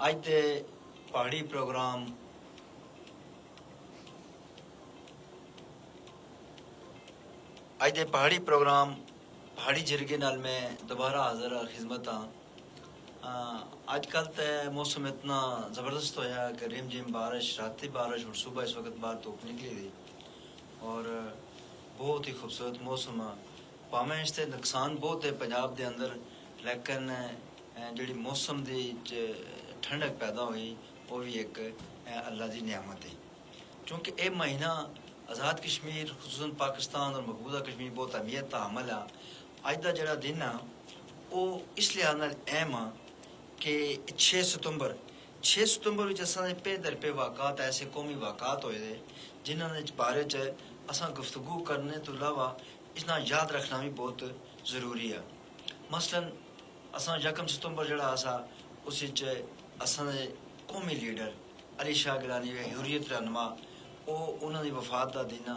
अज दे पहाड़ी प्रोग्राम पहाड़ी जिरगे नाल मैं दोबारा हाजिर खिदमत हाँ। अजकल तो मौसम इतना ज़बरदस्त होया कि रिम जिम बारिश, राती बारिश और सुबह इस वक्त बाहर धूप निकली थी और बहुत ही खूबसूरत मौसम है। भावें इससे नुकसान बहुत है पंजाब के अंदर, लेकिन जी मौसम की ठंडक पैदा हुई वो भी एक अल्लाह की नियामत है। क्योंकि ये महीना आज़ाद कश्मीर खुसूसन पाकिस्तान और मकबूजा कश्मीर बहुत अहमियत का हमल है। अज का जोड़ा दिन है वो इस लिहाज नाल अहम है कि 6 सितंबर में असां पे दर पे वाक़ात ऐसे कौमी वाक़ात होए दे जिन्होंने बारे च असां गुफ्तगू करने तो अलावा इसना याद रखना भी बहुत ज़रूरी है। मसलन असां 1 सितंबर जड़ा असा उस असां कौमी लीडर अली शाह गिलानी हुर्रियत रहनुमा वो उन्होंने वफात का दिन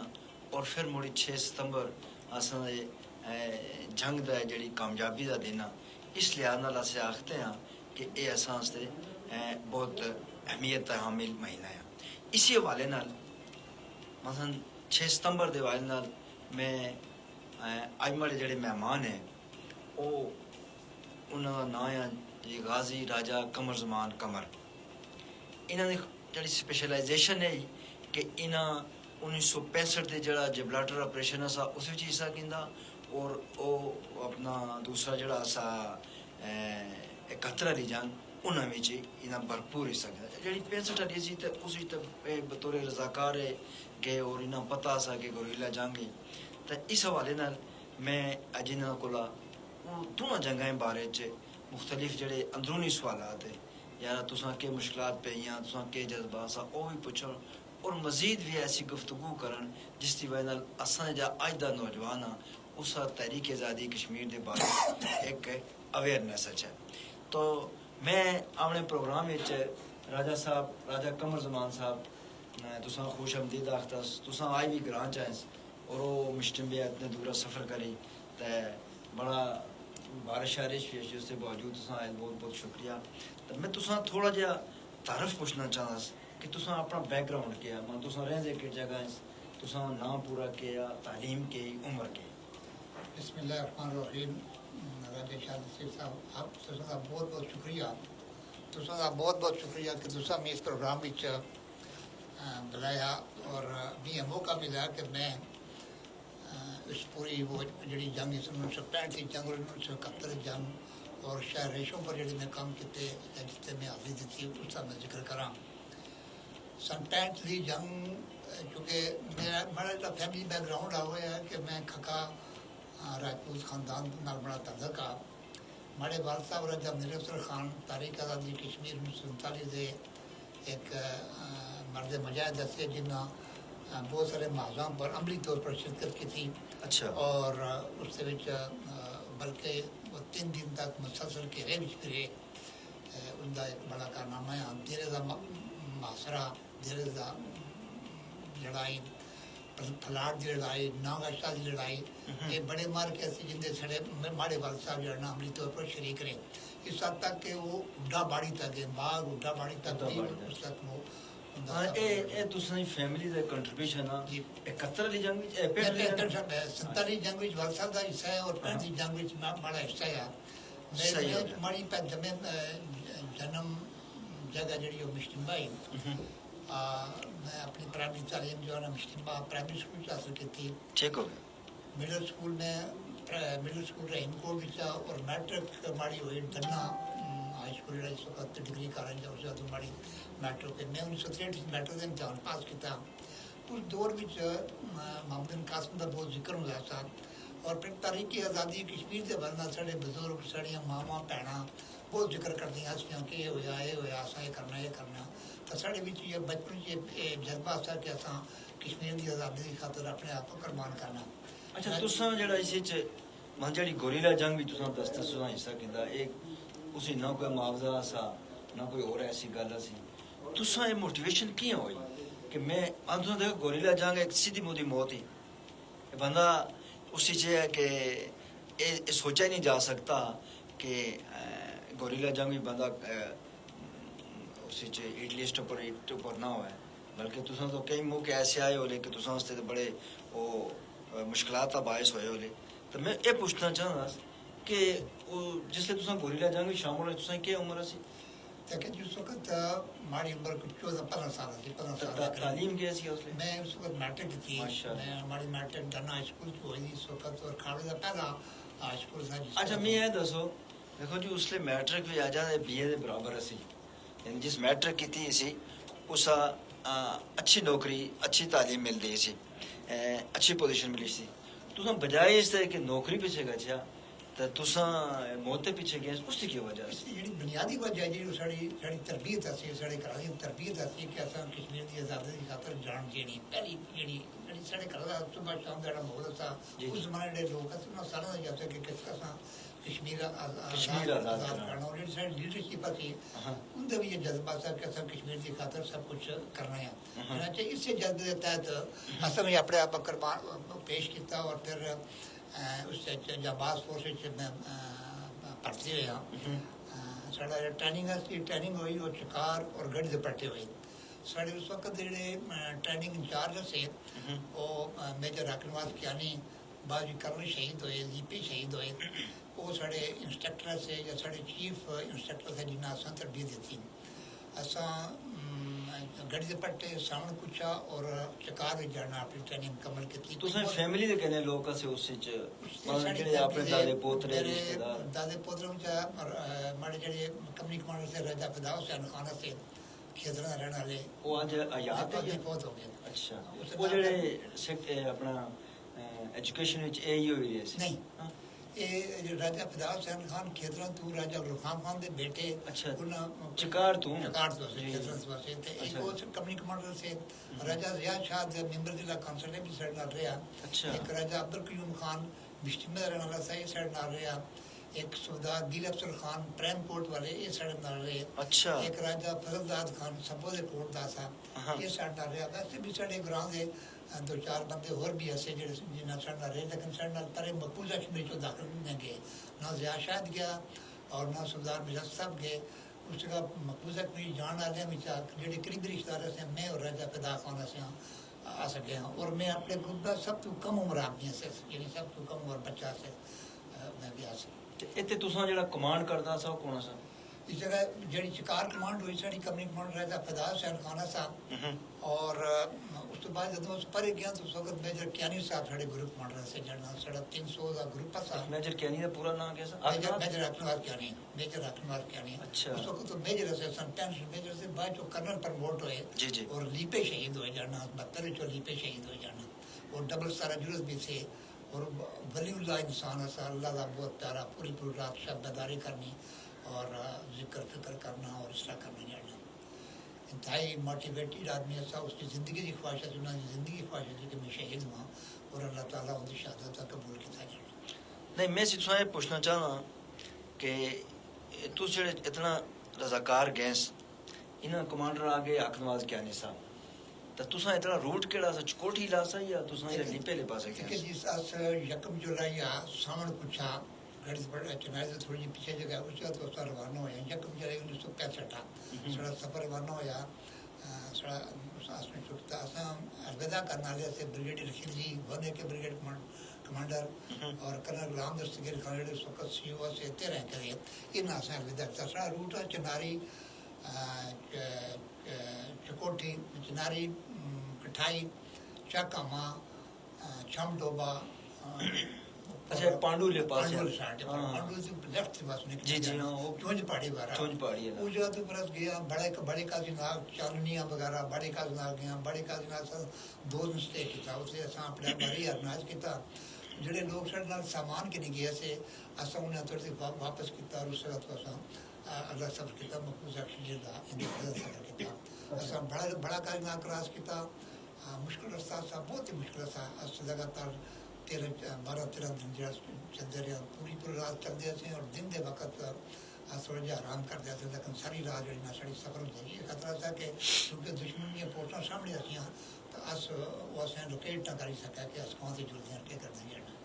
और फिर मुड़ी 6 सितंबर असां जंग का जी कामयाबी का दिन इस लिहाज नाल अस आखते हैं कि यह असां वास्ते बहुत अहमियत का हामिल महीना है। इसी हवाले नाल मसलन 6 सितंबर के हवाले नाल मैं अज माड़े जेह्ड़े मेहमान हैं वो उन्होंने नाम है जी गाजी राजा कमर जमान कमर। इन्हों की जी स्पेशलाइजेशन है कि इन्हें 1965 के जोड़ा जिब्राल्टर ऑपरेशन असा उस हिस्सा किया और वो अपना दूसरा जोड़ा असा 71 वाली जंग उन्होंने इन्हें भरपूर हिस्सा किया। जी 65 वाली सी तो उस बतौर रजाकार गए और इन्हें पता सा कि गोरीला जंग ही तो इस हवाले नाल मैं अज इन्होंने कोला दोनों जंगों बारे मुख्तलिफ जोड़े अंदरूनी सवालात है यार तुसा के मुश्किलात पेइयां तुसा के जज्बात सा वो भी पुछन और मजीद भी ऐसी गुफ्तगू करन जिसकी वजह नाल असां जा अज दा नौजवान उस तहरीक आज़ादी कश्मीर के बारे एक अवेयरनेस है। तो मैं अपने प्रोग्राम राजा साहब राजा कमर जमान साहब तुसा खुश आमदीद आखतस तुसा आज भी ग्रां च और वो मुश्किल भी इतने दूर सफ़र करी तो बड़ा बारिश शारिश भी अच्छी उसके बावजूद आए बहुत बहुत शुक्रिया। तो मैं तुसा थोड़ा जहा तारफ पूछना चाहता कि तुसा अपना बैकग्राउंड क्या मैं तुसा रहते कि जगह तुसा नाम पूरा किया तालीम के उम्र के। बिस्मिल्लाहिर्रहमानिर्रहीम। राजा शाह नसीर साहब आप तुसा बहुत बहुत शुक्रिया तुसा बहुत बहुत शुक्रिया कि तुसा मैं इस प्रोग्राम में बुलाया और मैं मौका मिला कि मैं इस पूरी वो जी जंग 1965 की जंग और 1971 जंग और शहर रेशों पर जी मैं काम किए जितने मैं हाजिरी दी उसका मैं जिक्र करा। सन 65 की जंग चूँकि मेरा बड़ा फैमिली बैकग्राउंड आ हुआ है कि मैं खका राजपूत खानदान नाल बड़ा ताल्लुक आ। माड़े वाल साहब राजा मीर अफजल खान तारीख आज़ादी कश्मीर 1947 के एक मर्द मजाहिद दसे जिन्हें बहुत सारे महाजाम पर अमली तौर पर शिरकत की थी। अच्छा। और उसके बल्कि वो 3 दिन तक मुसलसल के रहे फिरे उनका एक बड़ा कारनामा है देरे का मासरा देरे का लड़ाई फलाट की लड़ाई नागाशाह की लड़ाई ये बड़े मार के ऐसे जिंदे सड़े माड़े वाल साहब लड़ना अमली तौर पर शरीक रहे इस हद तक कि वो उड्डा बाड़ी तक बाग उड्डा बाड़ी तक उस तक वो फैमिली का कंट्रीब्यूशन है 71 वाली जंग 47 जंग में वाल साहब का हिस्सा है और 65 जंग में बड़ा हिस्सा है। मैं माड़ी जन्म जगह जी मिश्टिम्बा ही मैं अपनी प्राइमरी तालीम जो है ना मिश्टिम्बा प्राइमरी स्कूल से हासिल की थी। ठीक हो गया। मिडिल स्कूल रहीमकोट और मैट्रिक माड़ी हुई धन्ना हाई स्कूल इस वक्त डिग्री कॉलेज है उसके बाद माड़ी मैट्रिक के मैं 1963 मैट्रिक का इम्तहान पास किया। उस दौर में मोहम्मद कासिम का बहुत जिक्र होया था और फिर तारीखी आज़ादी कश्मीर के बारे साढ़े बजुर्ग साड़ियाँ मावां भैन बहुत जिक्र करदियाँ सी कि ये होया असा ये करना तो साढ़े ये बचपन ये जज्बा था कि असा कश्मीर की आज़ादी की खातर अपने आप को कुर्बान करना। अच्छा तुसा जेड़ा इस मन जी गोरीला जंग भी तुसा दसते तुसा हिस्सा किया एक उसी ना कोई मुआवजा सा ना कोई और ऐसी गल सी तुसा ये मोटिवेशन कियां हुई कि मैं तुसा देखो गोरीला जंग एक सीधी मुदी मौत ही बंदा उसी च है कि ये सोचा ही नहीं जा सकता कि गोरीला जंग भी बंदा उस इटलिस्ट उपर ना होए, बल्कि तुसां तो कई मौके ऐसे आए होले कि तुसां वास्ते तो बड़े वो मुश्किलात का बायस होए होले। तो मैं ये पूछना चाहना कि वो जिसले तुसां गोरीला जंग में शामिल होए तुसां क्या उम्र सी? लेकिन जिस वक्त हमारी उम्र कुछ 14-15 साल थी, 15 साल की। तालीम कैसी है उसले? मैं उस वक्त मैट्रिक की थी। माशाअल्लाह। मैं हमारी मैट्रिक डना हाई स्कूल की हुई इस वक्त, और खाड़े का पहला हाई स्कूल था अच्छा मैं ये दसो, देखो जी उसले मैट्रिक भी आ जाए बीए के बराबर असी, यानी जिस मैट्रिक की थी इसी उसा अच्छी नौकरी अच्छी तालीम मिलती सी, अच्छी पोजीशन मिली सी। तुसां बजाय इस तरह की नौकरी पीछे गया तो तुसां मौत पीछे गए, उसकी की वजह सी? ਜਿਹੜੀ ਬੁਨਿਆਦੀ ਵਜ੍ਹਾ ਜਿਹੜੀ ਸਾਡੀ ਤਰਬੀਅਤ ਅਸੀਂ ਸਾਡੇ ਘਰਾਂ ਦੀ ਤਰਬੀਅਤ ਅਸੀਂ ਕਿ ਅਸਾਂ ਕਸ਼ਮੀਰ ਦੀ ਆਜ਼ਾਦੀ ਦੀ ਖਾਤਰ ਜਾਣ ਦੇਣੀ ਪਹਿਲੀ ਜਿਹੜੀ ਸਾਡੇ ਘਰ ਦਾ ਸੁਬਾਹ ਸ਼ਾਮ ਦਾ ਜਿਹੜਾ ਮਾਹੌਲ ਸੀ ਉਸ ਜ਼ਮਾਨੇ ਦੇ ਲੋਕ ਅਸੀਂ ਉਹਨਾਂ ਸਾਰਿਆਂ ਦਾ ਜਾਂਦਾ ਕਿ ਕਿਸ ਤਰ੍ਹਾਂ ਕਸ਼ਮੀਰ ਆਜ਼ਾਦ ਕਰਨਾ, ਔਰ ਜਿਹੜੀ ਸਾਡੀ ਲੀਡਰਸ਼ਿਪ ਸੀ ਉਹਦਾ ਵੀ ਇਹ ਜਜ਼ਬਾ ਸੀ ਕਿ ਅਸਾਂ ਕਸ਼ਮੀਰ ਦੀ ਖਾਤਰ ਸਭ ਕੁਝ ਕਰਨਾ ਹੈ। ਇਸੇ ਜਜ਼ਬੇ ਦੇ ਤਹਿਤ ਅਸਾਂ ਵੀ ਆਪਣੇ ਆਪ ਕੁਰਬਾਨ ਪੇਸ਼ ਕੀਤਾ, ਔਰ ਫਿਰ ਉਸ ਜਾਬਾਜ਼ ਫੋਰਸ ਵਿੱਚ ਮੈਂ ਭਰਤੀ ਹੋਇਆ। ਸਾਡਾ ਟ੍ਰੇਨਿੰਗ ਸੀ, ਟ੍ਰੇਨਿੰਗ ਹੋਈ ਉਹ ਚਕਾਰ ਔਰ ਗੜ੍ਹ ਦੇ ਪੱਟੇ ਹੋਏ। ਸਾਡੇ ਉਸ ਵਕਤ ਜਿਹੜੇ ਟ੍ਰੇਨਿੰਗ ਇੰਚਾਰਜ ਸੀ ਉਹ ਮੇਜਰ ਅਕਨਵਾਸ ਕਿਆਨੀ, ਬਾਅਦ ਵਿੱਚ ਕਰਨਲ ਸ਼ਹੀਦ ਹੋਏ, ਜੀਪੀ ਸ਼ਹੀਦ ਹੋਏ। ਉਹ ਸਾਡੇ ਇੰਸਟਰਕਟਰ ਸੇ ਜਾਂ ਸਾਡੇ ਚੀਫ ਇੰਸਟਰਕਟਰ ਸੇ ਜਿਨ੍ਹਾਂ ਅਸਾਂ ਤਰਬੀਅਤ ਦਿੱਤੀ। ਅਸਾਂ गढ़ी दे पट्टे सामने कुछा और चकार में जाना अपनी ट्रेनिंग मुकम्मल की। तुसां फैमिली दे कने लोग से उस मतलब जेड़े अपने दादे पोतरे रिश्तेदार दादे पोतरे में हमारे जेड़े कंपनी कमांडर से राजा फिदाउस हुसैन खान से खेतरा दा रहने वाले वो आज आजाद है या बहुत हो गए। अच्छा वो जेड़े अपना एजुकेशन विच ए ही होई रही नहीं ਇਹ ਰਾਜਾ ਫਿਦਾ ਹੁਸੈਨ ਖਾਨ ਖੇਤਰਾਂ ਤੋਂ ਰਾਜਾ ਗੁਰਖਾਨ ਖਾਨ ਦੇ ਬੇਟੇ ਉਹਨਾਂ ਚਕਾਰ ਤੋਂ ਖੇਤਰਾਂ ਤੋਂ ਸੇ ਤੇ ਇੱਕ ਉਹ ਕੰਪਨੀ ਕਮਾਂਡਰ ਸੇ ਰਾਜਾ ਰਿਆਜ਼ ਸ਼ਾਹ ਦੇ ਮੈਂਬਰ ਜ਼ਿਲ੍ਹਾ ਕੌਂਸਲ ਨੇ ਵੀ ਸਾਡੇ ਨਾਲ ਰਿਹਾ। ਇੱਕ ਰਾਜਾ ਅਬਦੁਲ ਕਯੂਮ ਖਾਨ ਬਿਸ਼ਤਿਮੇ ਦਾ ਰਹਿਣ ਵਾਲਾ ਸੀ, ਸਾਡੇ ਨਾਲ ਰਿਹਾ। ਇੱਕ ਸਰਦਾਰ ਦਿਲ ਅਫਸਰ ਖਾਨ ਪ੍ਰੈਮ ਕੋਟ ਵਾਲੇ ਇਹ ਸਾਡੇ ਨਾਲ ਰਹੇ। ਇੱਕ ਰਾਜਾ ਫਜ਼ਲਦਾਦ ਖਾਨ ਸਭੋ ਦੇ ਕੋਟ ਦਾ ਸੀ, ਇਹ ਸਾਡੇ ਨਾਲ ਰਿਹਾ। ਵੈਸੇ ਵੀ ਸਾਡੇ ਗ੍ਰਾਮ ਦੇ दो चार बंदे और भी ऐसे जिन्हें साढ़े नाल रहे, लेकिन साढ़े नाल परे मकबूजा कश्मीर चो दाखिल नहीं गए। ना ज़िया शाहिद गया और ना सरदार मिजाज साहब गए। उस जगह मकबूजा कश्मीर जाने वाले जेडे करीबी रिश्तेदार से मैं और राजा फिदा खान से आ सके हैं। और मैं अपने ग्रुप का सब तो कम उम्र आदमी से यानी सब तो कम उम्र बच्चा से मैं गया से। इत्थे तुसां जेड़ा कमांड करदा सा वो कौन सा? इस जगह जेडी शिकार कमांड हुई साड़ी कंपनी कमांड राजा फिदा हुसैन खान साहब, और उस तो बाद जब परे गया तो उस वक्त मेजर कियानी साहब साढ़े ग्रुप कमांडर से जड़ना साढ़ा 300 का ग्रुप था। मेजर कियानी का पूरा नाम क्या था? मेजर अकनवार कियानी, मेजर अकनवार कियानी। अच्छा उस वक्त तो मेजर से सन पेंशन मेजर से बाद जो कर्नल प्रमोट हुए और लीपे शहीद हुए जाना 72 जो लीपे शहीद हुए जाना। और डबल सारा जुर्स भी थे और वलीउल्लाह इंसान है, अल्लाह का बहुत प्यारा, पूरी रात शब्दारी करनी और जिक्र फिक्र करना और इसरा करना जाना। इंतहाई मोटिवेटेड आदमी ऐसा, उसकी ज़िंदगी की ख्वाहिश है, उन्होंने ज़िंदगी की ख्वाहिश है कि मैं शहीद हुआ और अल्लाह ताला उनकी शहादत का कबूल किया जाना। नहीं मैं तुसें ये पुछना चाहना कि तुस जेह्ड़े इतना रजाकार गैस इन्हां कमांडर आ गए अकनवाज कियानी साहब, तो तुसां इतना रूट केड़ा सा चकोठी लासा या तुसां ये लीपे पासे गए? कि जिस अस यकम जुलाई या सावन कुछा गढ़ चेन्नई से थोड़ी पीछे जगह उस वक्त तो रवाना होया यकम जुलाई 1965 साढ़ा सफर रवाना होया। साढ़ा उसमें चुकता असां अलविदा करने वाले से ब्रिगेडियर खिलजी वन के ब्रिगेड कमांडर और कर्नल राम दस्तगीर खान जेह्ड़े उस वक्त सीओ से इत्थे रह करे इन्हां असां अलविदा कीता। साढ़ा रूट है चिनारी चकोठी चिनारी कठाई चाकामा छमडोबा। अच्छा पांडू ले पास पांडू साइड पांडू से लेफ्ट से बस निकल जी जी हां वो चोंज पहाड़ी वाला चोंज पहाड़ी है वो जगह तो बरस गया बड़े का जनाब चालनियां वगैरह बड़े का जनाब गया बड़े का जनाब दो दिन स्टे किया उसे असां अपने बारी अरनाज किया। जेडे लोग साडे नाल सामान के नहीं गए से असां उन्हें थोड़ी वापस किया और उस वक्त असां अल्लाह सब किया मकबूजा कश्मीर दा इंतजार सफर किया। असां बड़ा का जनाब क्रॉस किया। मुश्किल रास्ता सा बहुत ही मुश्किल सा अस लगातार 12-13 दिन चलते रहे पूरी रात चलते थे और दिन के वक्त थोड़ा जहा आराम करते थे। लेकिन सारी रात जी साड़ी सफर होती ये खतरा था कि क्योंकि दुश्मन दी पोस्टां सामने आसियां तो अस वो असें लोकेट ना करी सका कि अस कौन से जुड़ते हैं केह् करना जाना।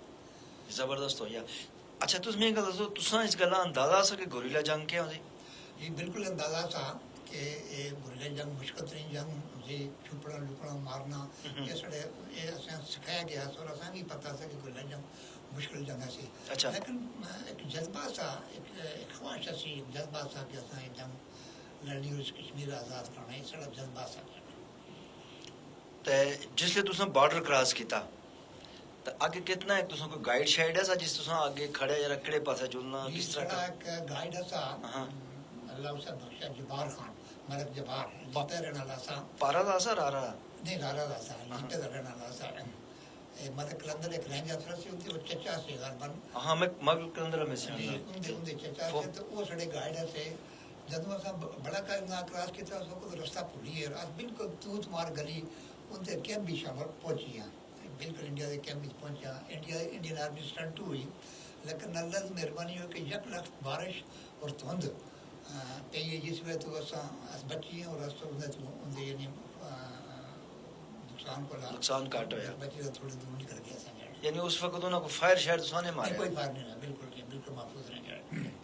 जबरदस्त हो गया। अच्छा तुस मैं गल दसो तुसां इस गल्ला अंदाजा सा कि गोरीला जंग क्या होंदी? जी बिल्कुल अंदाजा था कि ये गुल्ले जंग मुश्किल तरीन जंग जी छुपड़ा लुपड़ा मारना ये साढ़े ये असें सिखाया गया और असें भी पता था कि गुल्ले जंग मुश्किल जंग सी अच्छा। लेकिन एक जज्बा सा एक ख्वाहिश सी एक जज्बा सा कि असें ये जंग लड़नी और कश्मीर आज़ाद करना ये साढ़ा जज्बा सा ते जिसले तुसां बॉर्डर क्रॉस किया तो आगे कितना है तुसां कोई गाइड शाइड है सा जिस तुसां आगे खड़े या केड़े पासे चलना किस तरह का एक गाइड सा हाँ। अल्लाह उसे बख्शा जबार खान मलक जबार जिते रहने वाला सा पारा दा असर आ रहा नहीं रारा दा सा जिते रहने वाला सा मलक कलंदर एक रेंज अफसर से उनके चचा से गरबन हाँ मैं मगल कलंदर में से उनके उनके चचा से तो वो साढ़े गाइड से ਜਦੋਂ ਅਸਾਂ ਬੜਾ ਕਰਨਾ ਕ੍ਰਾਸ ਕੀਤਾ ਉਸ ਵਕਤ ਰਸਤਾ ਭੁੱਲੀ ਹੈ ਰਾਤ ਬਿਲਕੁਲ ਤੂਤ ਮਾਰ ਗਲੀ ਉਹਦੇ ਕੈਂਪ ਵੀ ਸ਼ਾਮਲ ਪਹੁੰਚੀਆਂ ਬਿਲਕੁਲ ਇੰਡੀਆ ਦੇ ਕੈਂਪ ਵਿੱਚ ਪਹੁੰਚਿਆ इंडियन आर्मी स्टंट हुई लेकिन अल्लाह की मेहरबानी हो कि यक लख बारिश और धुंध पे जिस वे तो असां बची और अस उनके यानी नुकसान को नुकसान घट होया बची तो थोड़ी दूर निकल गया सा यानी उस वक्त उन्होंने को फायर शायर तुसां मारे कोई फायर नहीं बिल्कुल बिल्कुल महफूज रह गया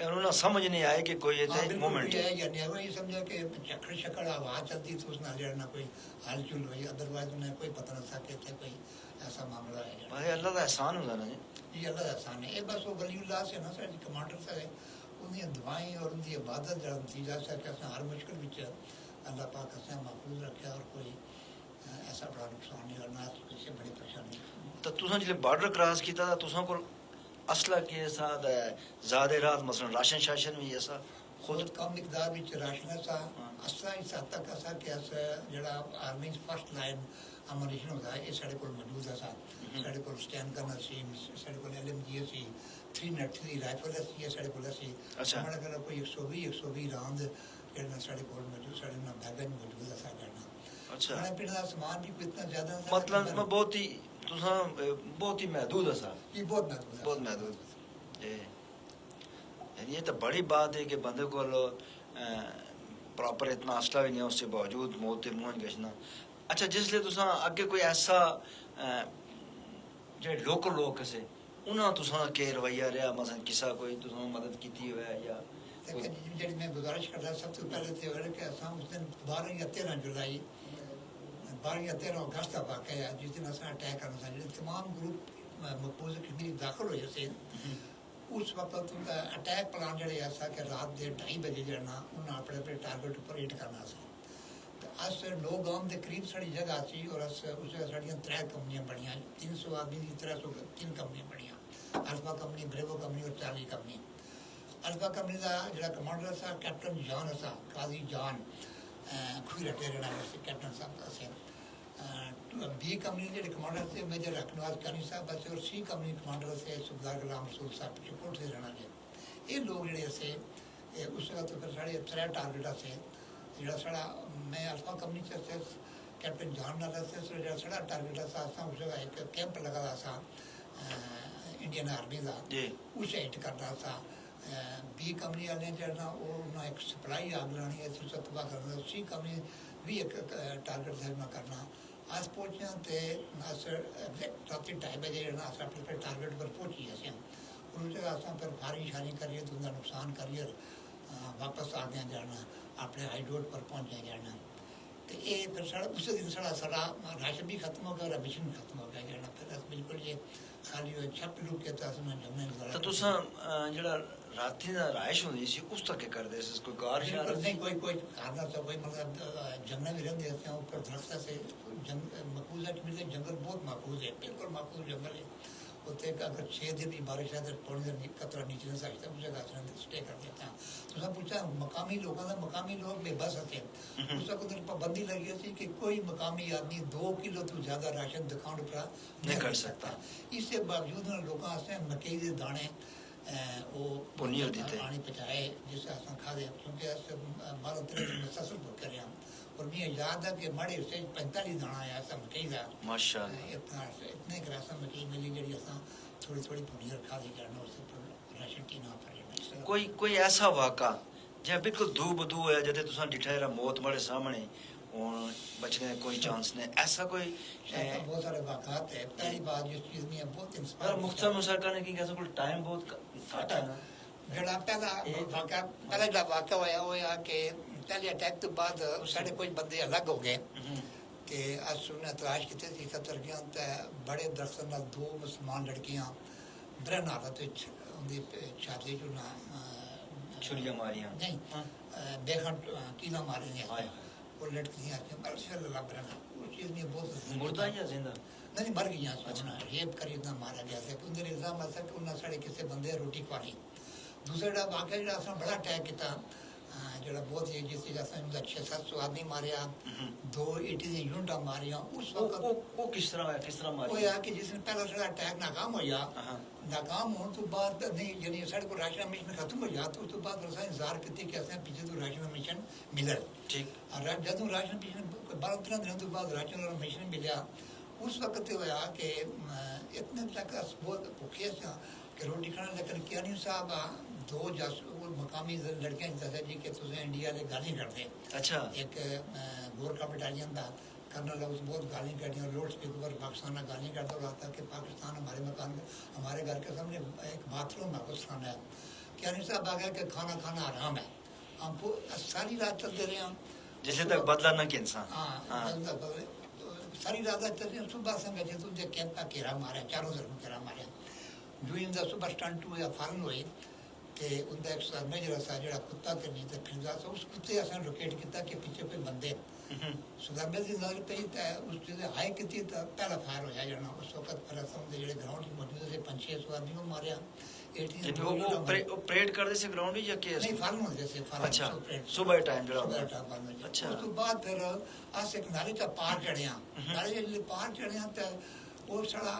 उन्होंने समझ नहीं आया कि कोई ये मोमेंट है या नहीं वो ये समझा कि चक्कर शक्कर आवाज चलती तो उसने लड़ना कोई हलचुल हुई अदरवाइज उन्हें कोई पता न सके थे कोई ऐसा मामला है भाई अल्लाह का एहसान होता ना जी ये अल्लाह का एहसान है ये बस वो वलीउल्लाह से ना साडी कमांडर से उनकी दुआएं और उनकी इबादत जरा नतीजा सा कि असां हर मुश्किल विच अल्लाह पाक असां महफूज रखे और कोई ऐसा बड़ा नुकसान नहीं करना किसी बड़ी परेशानी तो तुसां जिले बॉर्डर क्रॉस किया था तुसां को असला के साथ ज़्यादा रात मसलन राशन शासन भी ऐसा खुद कम मिकदार में राशन ऐसा असला इस हद तक ऐसा कि अस जड़ा आर्मी फर्स्ट लाइन अमोनिशन होता है ये साढ़े को मौजूद है साढ़े को स्टैंड करना सी साढ़े को LMG सी 303 राइफल सी ये साढ़े को सी अच्छा हमारा कहना कोई 120 राउंड जेड़ा साढ़े को मौजूद साढ़े ना बैगन मौजूद है साढ़े ना अच्छा खाने पीने का सामान भी कोई इतना ज्यादा मतलब मैं बहुत ही तुसां बहुत ही महदूद है सा ये बहुत महदूद यानी ये तो बड़ी बात है कि बंदे को प्रॉपर इतना असला भी नहीं है उसके बावजूद मौत के मुंह गशना अच्छा जिसलिए तुसां अगे कोई ऐसा जो लोकल लोग से उन्हें तुसां के रवैया रहा मसलन किसा कोई तुसां मदद की हुआ है या जी मैं गुजारिश कर रहा सबसे पहले तो कि असां उस दिन 12 या 13 जुलाई 12 या 13 अगस्त का वाक़ है जिस दिन असां अटैक करना था जो तमाम ग्रुप मकबूज कश्मीर दाखिल हो जैसे उस वक्त उनका अटैक प्लान जड़े ऐसा कि रात के 2:30 बजे जड़ना उन्हें अपने अपने टारगेट पर हिट करना सा तो अस 9 गांव के करीब साड़ी जगह सी और अस उस साड़ियां 3 कंपनियां बनिया 300 आदमी की 303 कंपनियां बनिया अल्फा कंपनी ब्रेवो कंपनी और चार्ली कंपनी अल्फा कंपनी का जो कमांडर सा कैप्टन जान सा काजी जान खुई रटे रहना से कैप्टन साहब का से बी कंपनी के कमांडर से मेजर रखनवाज कानी साहब बस और सी कंपनी कमांडर से सुबेदार गुलाम रसूल साहब सपोर्ट से रहना है ये लोग जो से उस वक्त फिर साढ़े 3 टारगेट से जो साढ़ा मैं अल्फा कंपनी से कैप्टन जान ना से जो साढ़ा टारगेट सा उस जगह एक कैंप लगा सा इंडियन आर्मी का उसे हिट करना सा बी कंपनी वाले जो वो एक सप्लाई आग लानी है उसे तबाह करना सी कंपनी भी एक टारगेट से करना अस पहुंचे तो अस एग्जैक्ट रात 2:30 बजे अस अपने टारगेट पर पहुंची असें और उस जगह अस फिर फायरिंग शारिंग करिए तो उनका नुकसान करिए वापस आ गया जाना अपने हाई रोड पर पहुंच जाना तो ये फिर साढ़ा उस दिन साढ़ा राशन भी खत्म हो गया और मिशन भी खत्म हो गया जाना फिर अस बिल्कुल ये खाली छप लुक के तो असं जमने तो तुसां जेड़ा राती दा राइश होंदी सी उस तक के करदे सी कोई कार शार नहीं कोई खाना सा कोई मतलब जंगल में रहते हैं ऊपर दरख्त से मकबूजा कश्मीर जंगल बहुत महफूज है बिल्कुल महफूज जंगल है उत्ते अगर 6 दिन की बारिश है तो पौने दिन कतरा नीचे नहीं सकता उस जगह स्टे कर देता तो सब पूछा मकामी लोगों का मकामी लोग बेबस थे उस वक्त पाबंदी लगी थी कि कोई मकामी आदमी 2 किलो तो ज्यादा राशन दुकान पर नहीं कर सकता इसके बावजूद लोगों मकई के दाने वो पुनी होती थे पानी पचाए जिससे अस खा दे क्योंकि अस 12-13 दिन ससुर भुख कर और मुझे याद है कि माड़े से 45 दाना आया ऐसा मकई का माशाअल्लाह इतने ग्रासा मकई मिली जी अस थोड़ी थोड़ी पुनी खा दी जाना उससे राशन टी ना पर कोई ऐसा वाक़ा जो बिल्कुल दू बदू है जैसे तुसां डिठा रहा मौत बड़े सामने और बचने का कोई चांस नहीं ऐसा कोई बहुत सारे वाक़ात है पहली बात जिस चीज़ में बहुत इंस्पायर मुख्तार मुसर करने की कैसा कोई टाइम बहुत घट है ना जड़ा पहला वाक़ा पहला जड़ा वाक़ा होया कि पहले अटैक तो बाद साढ़े कुछ बंदे अलग हो गए हम्म, कि अस उन्हें तलाश की थी खतर गया तो बड़े दरख्त नाल दो मुसलमान लड़कियां ब्रहन हालत उनकी छाती चो ना छुरियां मारियां नहीं हाँ, बेखंड कीला मारे ने हाय वो लड़कियां अल्लाह ब्रहन उस चीज़ में बहुत मुर्दा या जिंदा नहीं मर गई अच्छा रेप कर इतना मारा गया था उनके इल्जाम ऐसा कि उन्हें साढ़े किसी बंदे रोटी खुआनी दूसरा जो वाकया जो अस बड़ा अटैक किया जो बहुत ही जिस चीज़ 600-700 आदमी मारिया हम्म, 2 ईटी दी यूनिटां मारिया उस वो वक्त वो किस तरह होया किस तरह वो मारी है कि जिसने पहला साढ़ा अटैक नाकाम होया हाँ नाकाम होने तो बाद नहीं यानी साढ़े को राशन मिशन खत्म हो गया तो उस तो बाद असें इंतजार किए कि असें पीछे तो राशन मिशन मिले ठीक और जदों राशन मिशन 12-13 दिनों तो बाद राशन और मिशन मिलिया उस वक्त ये होया कि इतने तक अस बहुत भुखे सा कि रोटी खाने लेकिन कियानी साहब दो मकामी लड़कियां दसा जी कि तुम इंडिया के गाली करते अच्छा एक गोरखा बटालियन का कर्नल है उस बहुत गाली कटियाँ रोड स्पीकर पर पाकिस्तान में गाली करता रहा था कि पाकिस्तान हमारे मकान में हमारे घर के सामने एक बाथरूम है उस खाना है क्या नहीं साहब आ गया कि खाना खाना आराम है हम सारी रात चलते रहे हैं जैसे तक बदला ना कि इंसान हाँ सारी रात चलते रहे सुबह समय जो तुझे कैंप का घेरा मारा चारों तरफ घेरा मारा जो उनका सुबह स्टंट हुआ फॉरन हुई ਤੇ ਉਹਦਾ ਇੱਕ ਸਾਹਮਣੇ ਜਿਹੜਾ ਸਾ ਜਿਹੜਾ ਕੁੱਤਾ ਤੇ ਨਹੀਂ ਤੇ ਫਿਰਦਾ ਸੀ ਉਸ ਕੁੱਤੇ ਅਸਾਂ ਲੋਕੇਟ ਕੀਤਾ ਕਿ ਪਿੱਛੇ ਕੋਈ ਬੰਦੇ ਸੁਦਾਮੇ ਦੀ ਨਜ਼ਰ ਪਈ ਤਾਂ ਉਸ ਤੇ ਹਾਈ ਕੀਤੀ ਤਾਂ ਪਹਿਲਾ ਫਾਇਰ ਹੋਇਆ ਜਣਾ ਉਸ ਵਕਤ ਫਿਰ ਅਸਾਂ ਦੇ ਜਿਹੜੇ ਗਰਾਊਂਡ 'ਚ ਮੌਜੂਦ ਸੀ 5-6 ਆਦਮੀ ਨੂੰ ਮਾਰਿਆ 18 वो परेड करते से ग्राउंड या के ਨਹੀਂ ਫਾਰਮ ਹੁੰਦੇ ਸੀ ਫਾਰਮ अच्छा सुबह टाइम जरा अच्छा अच्छा ਉਸ ਤੋਂ ਬਾਅਦ ਫਿਰ ਅਸ ਇੱਕ ਨਾਲੇ 'ਚ ਪਾਰ ਚੜਿਆ ਨਾਲੇ ਜਿਹੜੇ ਪਾਰ ਚੜਿਆ ਤਾਂ ਉਹ ਸਾਡਾ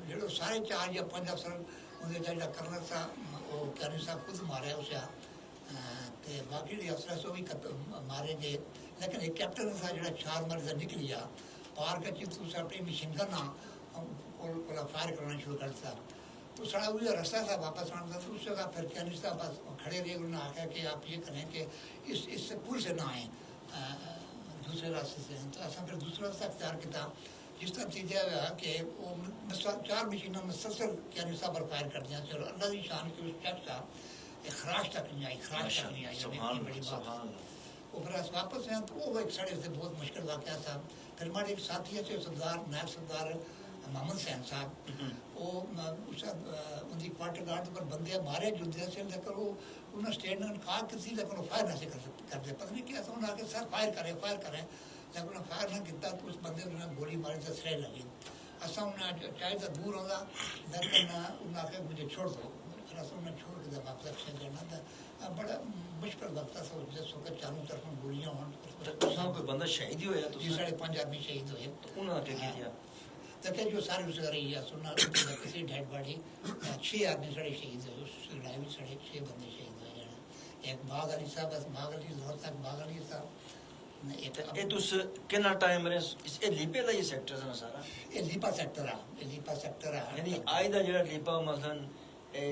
ਜਿਹੜੇ ਸਾਰੇ 4 ਜਾਂ 5 ਅਫਸਰ ਉਹਦੇ ਜਿਹੜਾ ਕਰਨਲ ਸਾਹਿਬ ਉਹ ਕਰਨਲ ਸਾਹਿਬ ਖੁਦ ਮਾਰਿਆ ਉਸਿਆ ਤੇ ਬਾਕੀ ਦੇ ਅਫਸਰ ਸੋ ਵੀ ਮਾਰੇ ਗਏ ਲੇਕਿਨ ਇੱਕ ਕੈਪਟਨ ਦਾ ਜਿਹੜਾ 4 ਮਰਦ ਨਿਕਲਿਆ ਪਾਰ ਕੇ ਚਿੱਤ ਉਸ ਆਪਣੀ ਮਸ਼ੀਨ ਗਨ और फायर करना शुरू कर दिया तो सारा वही रास्ता था वापस आने का तो उस जगह फिर क्या नहीं था बस खड़े रहे उन्होंने आखिर कि आप ये करें कि इससे पुल से ना आए दूसरे रास्ते से तो ऐसा फिर दूसरा रास्ता अख्तियार किया जिस तरह चीज़ें कि वो 4 मशीनों में मुसलसल क्या नहीं था पर फायर कर दिया चलो अल्लाह की शान की उस चक था खराश तक नहीं आई खराश तक नहीं आई बड़ी बात वो फिर वापस आए तो वो एक साढ़े से बहुत मुश्किल वाक़ था फिर हमारे एक साथी है सरदार नायब सरदार मोहम्मद सैन साहब वो उनकी क्वार्टर गार्ड पर बंदे मारे जुद्ध से लेकर वो उन्होंने स्टेटमेंट कहा कि लेकिन वो फायर नहीं करते पता नहीं क्या उन्होंने आके सर फायर करें लेकिन उन्हें फायर नहीं किया तो उस बंदे उन्होंने गोली मारी तो सिर लगी असा उन्हें चाहे तो दूर होगा लेकिन उन्हें आके मुझे छोड़ दो फिर असा उन्हें छोड़ के वापस एक्शन करना था बड़ा मुश्किल वक्त था जिस वक्त चारों तरफ गोलियां हों कोई बंदा शहीद ही होया जी 5.5 आदमी शहीद हुए तो उन्होंने क्या किया तो क्या जो सारे उस रही है सुनना किसी डेड बॉडी 6 आदमी साढ़े शहीद हुए उस लड़ाई में साढ़े 6 बंदे शहीद हुए जाना एक बाग अली साहब बस बाग अली जोर तक बाग अली साहब ये तुस कितना टाइम रे ये लीपे दा ये सेक्टर है ना सारा ये लीपा सेक्टर है यानी आज दा जेड़ा लीपा मसलन ए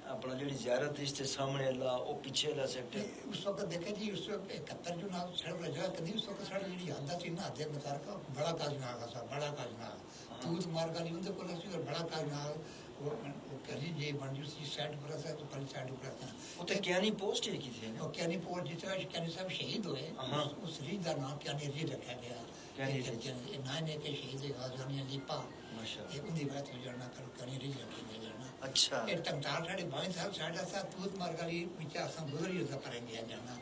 अपना जेडी ज़ियारत इसके सामने ला ओ पीछे ला सेक्टर उस वक्त देखे जी उस 71 जो ना सड़क लगा कभी उस वक्त साड़ी जेडी आदा थी ना आधे मकार का बड़ा काजनाग था बड़ा काजनाग तूत मार का नहीं उनके कोल सी बड़ा काजनाग वो करी जे बंजू सी साइड पर था तो पहली साइड पर था उते क्यानी पोस्ट है की थी और क्यानी पोस्ट जिस तरह क्यानी साहब शहीद हुए उस रीत का नाम क्यानी री रखा गया क्यानी नाने के शहीद है गाजवानी लीपा माशाल्लाह ये उनकी बात हो जाना कर क्यानी री रखी गई जाना अच्छा एक तंगतार साढ़े 22 साल साढ़ा सा तूत मार गली पीछे असम गुजरी होता पड़ेंगे जाना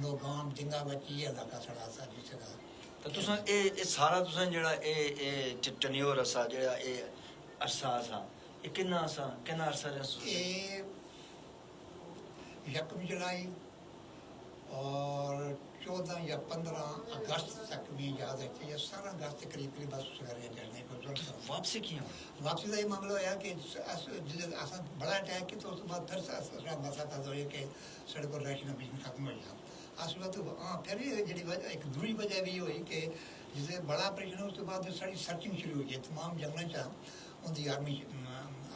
नो गांव डिंगा बची है इलाका सड़ा सा जिस जगह तो तुसा ए सारा तुसा जेड़ा ए टनियोर असा जेड़ा ए अरसा सा ये कितना अरसा रहा ये 1 जुलाई और 14 या 15 अगस्त तक भी याद है कि ये सारा अगस्त के करीब बस उसका चलने को वापसी किया वापसी का ये मामला है कि असा बड़ा अटैक की तो उस बाद फिर मसा था जो कि सड़क और राशन अभी खत्म हो गया असला तो हाँ फिर जी वजह एक दूसरी वजह भी हुई कि जिसे बड़ा ऑपरेशन है उसके बाद सारी सर्चिंग शुरू हुई है तमाम जंगलों चा उनकी आर्मी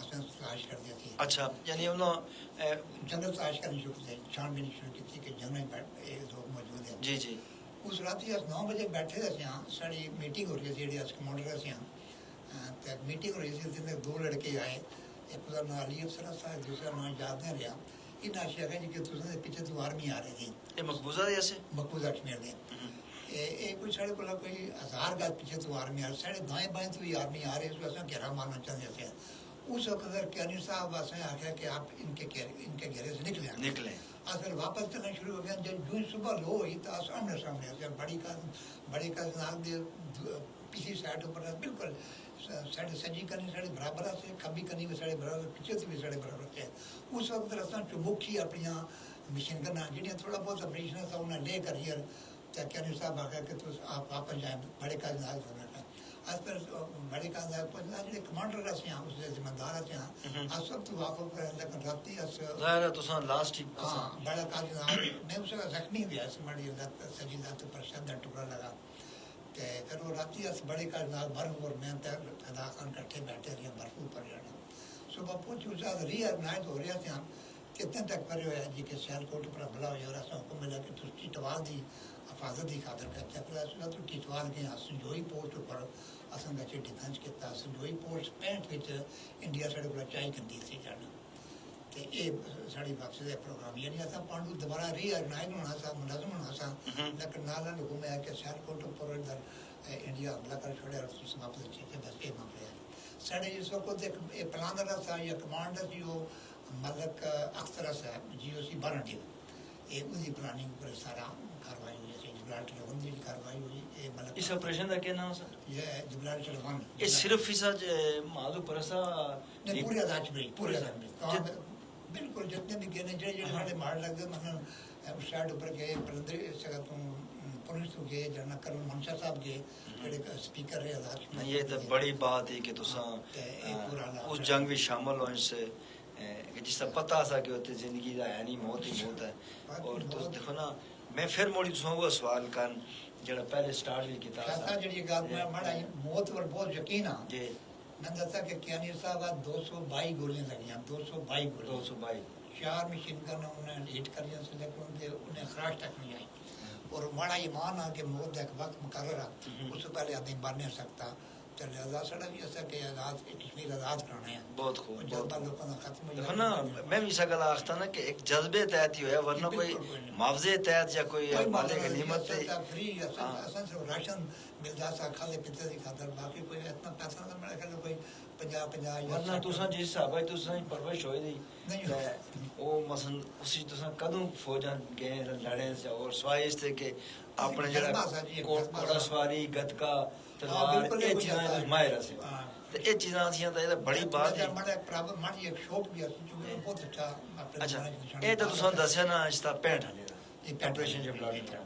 असें तलाश कर दी थी अच्छा यानी उन्होंने जंगल तलाश करनी शुरू की छानबीन शुरू की थी कि जंगल में लोग मौजूद हैं जी जी उस रात अस 9 बजे बैठे थे साड़ी मीटिंग हो रही थी जी अस कमांडर से तो मीटिंग हो रही थी जिसमें 2 लड़के आए एक का नाम अली अफसर था दूसरा नाम याद नहीं रहा इन्हें आशिया है कि तुम पिछले तो आर्मी आ रही थी ये मकबूजा दे ऐसे मकबूजा कश्मीर में ये कोई साढ़े को कोई 1000 गज पीछे तो आर्मी आ रही साढ़े दाएं बाएं तो ही आर्मी आ रही है उसको घेरा मारना चाहते थे उस वक्त अगर कैनियर साहब असं आख्या कि आप इनके घेरे से निकले फिर वापस चलना शुरू हो गया जब जून सुबह लो हुई तो आमने सामने बड़ी का नाक दे पिछली साइड ऊपर बिल्कुल साढ़े सजी करनी साढ़े बराबर से खब्बी करनी भी साढ़े बराबर पिछे से भी साढ़े बराबर से उस वक्त असा चुमुखी अपनी मिशन करना जिन्हें थोड़ा बहुत ऑपरेशन था उन्हें ले कर हियर तो कैनियर साहब आख्या कि आप वापस जाए बड़े का नाक करना आज पर बड़े का जो कमांडर रहे हैं उसके जिम्मेदार रहे हैं आज सब तो वापस पर लेकिन राती अस ज़ाहिर है तो सन लास्ट ही हां बड़ा का मैं उसका जख्मी हुआ इस मड़ी लत सजी लत पर शब्द टुकड़ा लगा ते फिर वो राती अस बड़े का नाल भर और मैं तक अदा खान इकट्ठे बैठे रहे भरपूर पर जाना सुबह पहुंच उसा रियर नाइट हो रहा था कितने तक पर है जी के सियालकोट पर हमला हो और ऐसा हुक्म मिला कि तुझी टवाल दी हिफाजत की खातर करते फिर असला तो टिटवाल के संजोई पोस्ट पर असन का डिफेंस किया संजोई पोस्ट 65 विच इंडिया साढ़े को चाई करती थी जाना तो ये साड़ी वापसी का प्रोग्राम यानी असा पांडु दोबारा रीऑर्गेनाइज होना सा मुलाजम होना सा लेकिन नाला हुक्म है कि सियालकोट पर इधर इंडिया हमला कर छोड़े और समाप्त चीजें बस ये मामले है साढ़े इस वक्त एक प्लानर था या कमांडर जी वो मलक अख्तर साहब GOC 12 टीम ये उसकी प्लानिंग पर सारा कार्रवाई हुई है जिब्राल्टर 1 की कार्रवाई हुई ये मलक इस ऑपरेशन का क्या नाम सर ये जिब्राल्टर 1 ये सिर्फ इसा मालूम परसा ने पूरे आजाद में पूरे आजाद में बिल्कुल जितने भी कहने ਜਿਹੜੇ ਸਾਡੇ ਮਾਰ ਲੱਗਦੇ ਮਨ ਸਟਾਰਟ ਉੱਪਰ ਗਏ ਪ੍ਰੰਦਰ ਸਗਾ ਤੋਂ पुलिस तो गए जनरल कर्नल मनशा साहब गए ਜਿਹੜੇ स्पीकर रहे आजाद ये तो बड़ी बात है कि तुसा उस जंग में शामिल हो इससे कि जिसका पता सा कि होते जिंदगी का है नहीं मौत ही मौत है और तो देखो ना मैं फिर मोड़ी तुसा वो सवाल कर जरा पहले स्टार्ट भी किया था ਜਿਹੜੀ ਗੱਲ ਮੈਂ ਮਾੜਾ मौत पर बहुत यकीन है जी मैं दसा कि कैनियर साहब 222 गोलियां लगी 222 4 मशीन गन उन्हें हिट कर दिया से लेकिन उन्हें खराश तक नहीं आई और माड़ा ईमान आ कि मौत का वक्त मुकर्रर उससे पहले आदमी मर नहीं सकता चल आजाद सड़ा भी ऐसा कि आजाद कश्मीर आजाद कराना है बहुत खूब जज्बा लोगों का खत्म हो देखो ना मैं भी सगल आखता ना कि एक जज्बे तहत ही होया वरना कोई मुआवजे तहत या कोई माले गनीमत फ्री असन से राशन मिलता सा खाले पीते की खातर बाकी कोई इतना पैसा ना मिला कर कोई 50 वरना तुसा जिस हिसाब है तुसा परवरिश होई दी ओ मसन उसी तुसा कदों फौजां गए लड़े और स्वाई इस थे कि अपने जड़ा घोड़ा सवारी गतका तलवार ये चीज़ां माहिर से तो ये चीज़ां थी तो ये बड़ी बात है हमारा प्रॉब्लम हमारी एक शौक भी है जो बहुत अच्छा अच्छा ये तो तुसा दसया ना इसका 65 हाले दा ऑपरेशन जब लड़ी था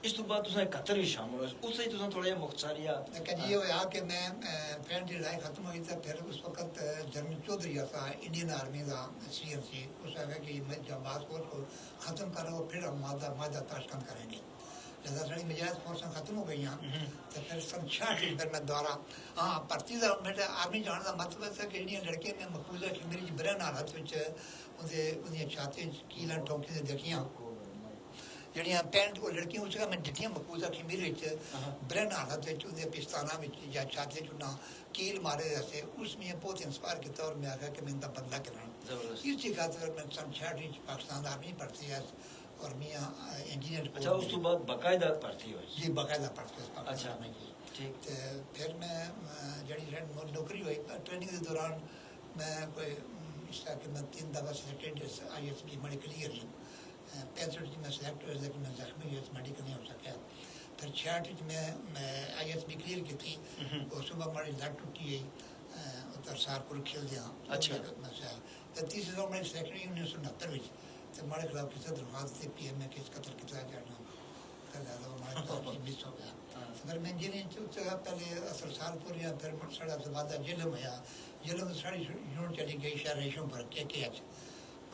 इस तो बाद तुसा 71 भी शामिल हो उससे तुसा थोड़ा ये मुख्तसरिया लेकिन ये हुआ कि मैं फ्रेंड की लड़ाई खत्म हुई तो फिर उस वक्त जनरल चौधरी था इंडियन आर्मी का CM सी उस आगे कि मैं जब बात को खत्म करो फिर हम मादा ताशकंद करेंगे जैसा सारी मिजाज फोर्स खत्म हो गई तो फिर सन 66 फिर मैं दोबारा हाँ भर्ती का मेरा आर्मी जाने का मतलब है कि ਜਿਹੜੀਆਂ लड़कियां ने मकबूजा खिमरी च बरन हालत ਵਿੱਚ ਉਹਦੀਆਂ ਛਾਤੀ ਕੀਲਾਂ ਠੋਕੀ ਦੇ ਦੇਖੀਆਂ ਜਿਹੜੀਆਂ ਪੈਂਟ ਉਹ ਲੜਕੀਆਂ ਉਸ ਮੈਂ ਦਿੱਤੀਆਂ ਮਕਬੂਜ਼ਾ ਖਿਮੀਰ ਵਿੱਚ ਬ੍ਰੈਨ ਹਾਲਤ ਵਿੱਚ ਉਹਦੇ ਪਿਸਤਾਨਾ ਵਿੱਚ ਜਾਂ ਛਾਤੀ ਚੁਣਾ कील मारे जैसे उसमें बहुत इंस्पायर किया और मैं आखा कि मैं इनका बदला कराऊँ इसी खातर मैं सन 66 पाकिस्तान आर्मी भर्ती है और मियाँ इंजीनियर अच्छा उस तो बाद बाकायदा भर्ती हुई जी बाकायदा भर्ती अच्छा में जी ठीक तो फिर मैं जड़ी नौकरी हुई ट्रेनिंग के दौरान मैं कोई इस तरह कि मैं 3 दफा सिलेक्टेड ISB मेरी क्लियर ही 65 में सिलेक्ट हुआ लेकिन मैं जख्मी हुआ मेडिकल नहीं हो सका फिर 66 में ISB क्लियर की थी और सुबह हमारी लट टूटी गई उधर सारपुर खेल दिया अच्छा तो 30 में सिलेक्ट हुई 1969 में तो हमारे खिलाफ किसी दरख्वास्त थी PM में किस कतल किया जाना हमारे मिस हो गया अगर मैं इंजीनियर पहले असल सालपुर या फिर सड़ा से बाद जिलम है जिलम सारी यूनिट चली गई शहर रेशों पर KKH